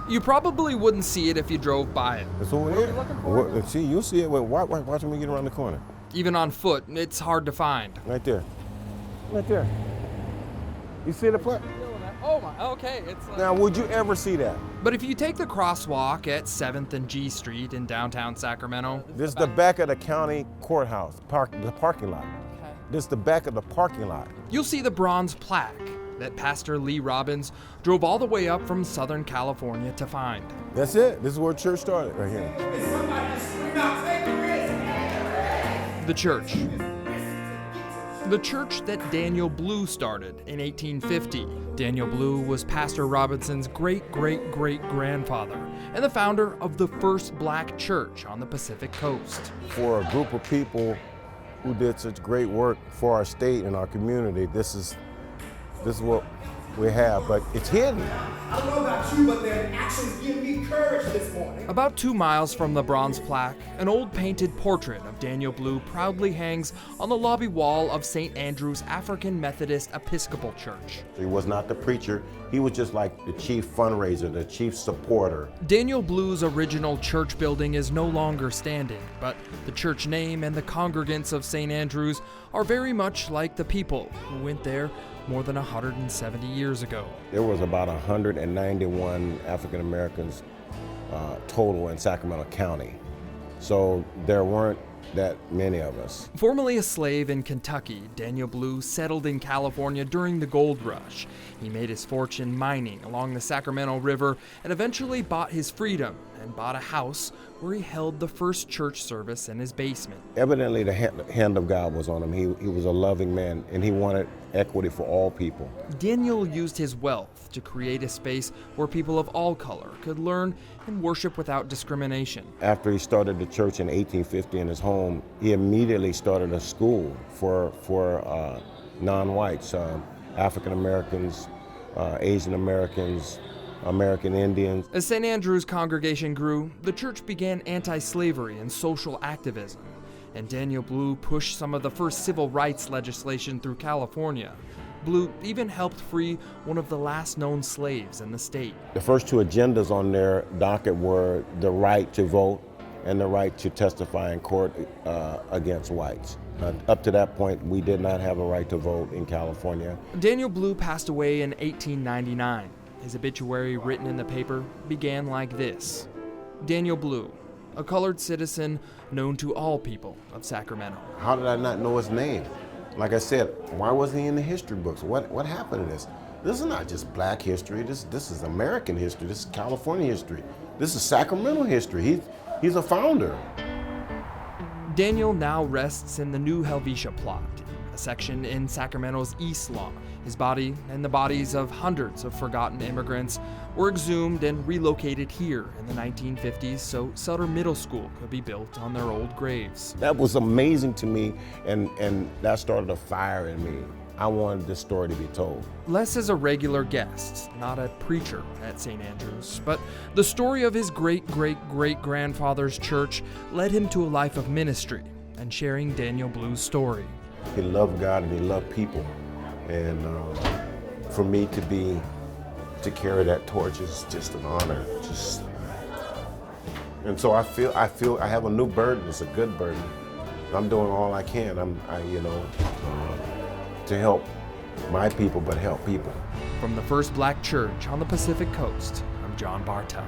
You probably wouldn't see it if you drove by it. It's over What are there. we looking for? See, you'll see it. Watch me get around the corner. Even on foot, it's hard to find. Right there. Right there. You see the foot? Oh my, okay. Now, would you ever see that? But if you take the crosswalk at 7th and G Street in downtown Sacramento. This is the back of the county courthouse, the parking lot. Okay. This is the back of the parking lot. You'll see the bronze plaque that Pastor Lee Robbins drove all the way up from Southern California to find. That's it. This is where church started, right here. The church. The church that Daniel Blue started in 1850. Daniel Blue was Pastor Robinson's great-great-great-grandfather and the founder of the first black church on the Pacific Coast. For a group of people who did such great work for our state and our community, this is what we have, but it's hidden. I don't know about you, but their actions give me courage this morning. About 2 miles from the bronze plaque, an old painted portrait of Daniel Blue proudly hangs on the lobby wall of St. Andrew's African Methodist Episcopal Church. He was not the preacher. He was just like the chief fundraiser, the chief supporter. Daniel Blue's original church building is no longer standing, but the church name and the congregants of St. Andrew's are very much like the people who went there more than 170 years ago. There was about 191 African Americans total in Sacramento County. So there weren't that many of us. Formerly a slave in Kentucky, Daniel Blue settled in California during the gold rush. He made his fortune mining along the Sacramento River and eventually bought his freedom and bought a house where he held the first church service in his basement. Evidently the hand of God was on him. He was a loving man and he wanted equity for all people. Daniel used his wealth to create a space where people of all color could learn and worship without discrimination. After he started the church in 1850 in his home, he immediately started a school for non-whites, African Americans, Asian Americans, American Indians. As St. Andrew's congregation grew, the church began anti-slavery and social activism, and Daniel Blue pushed some of the first civil rights legislation through California. Blue even helped free one of the last known slaves in the state. The first two agendas on their docket were the right to vote and the right to testify in court against whites. Up to that point, we did not have a right to vote in California. Daniel Blue passed away in 1899. His obituary, written in the paper, began like this: Daniel Blue, a colored citizen known to all people of Sacramento. How did I not know his name? Like I said, why wasn't he in the history books? What happened to this? This is not just black history. This is American history. This is California history. This is Sacramento history. He's a founder. Daniel now rests in the New Helvetia plot, a section in Sacramento's East Lawn. His body and the bodies of hundreds of forgotten immigrants were exhumed and relocated here in the 1950s so Sutter Middle School could be built on their old graves. That was amazing to me, and that started a fire in me. I wanted this story to be told. Les is a regular guest, not a preacher at St. Andrew's, but the story of his great-great-great-grandfather's church led him to a life of ministry and sharing Daniel Blue's story. He loved God and he loved people. And for me to carry that torch is just an honor. And so I feel I have a new burden. It's a good burden. I'm doing all I can. To help my people, but help people. From the first black church on the Pacific Coast, I'm John Bartel.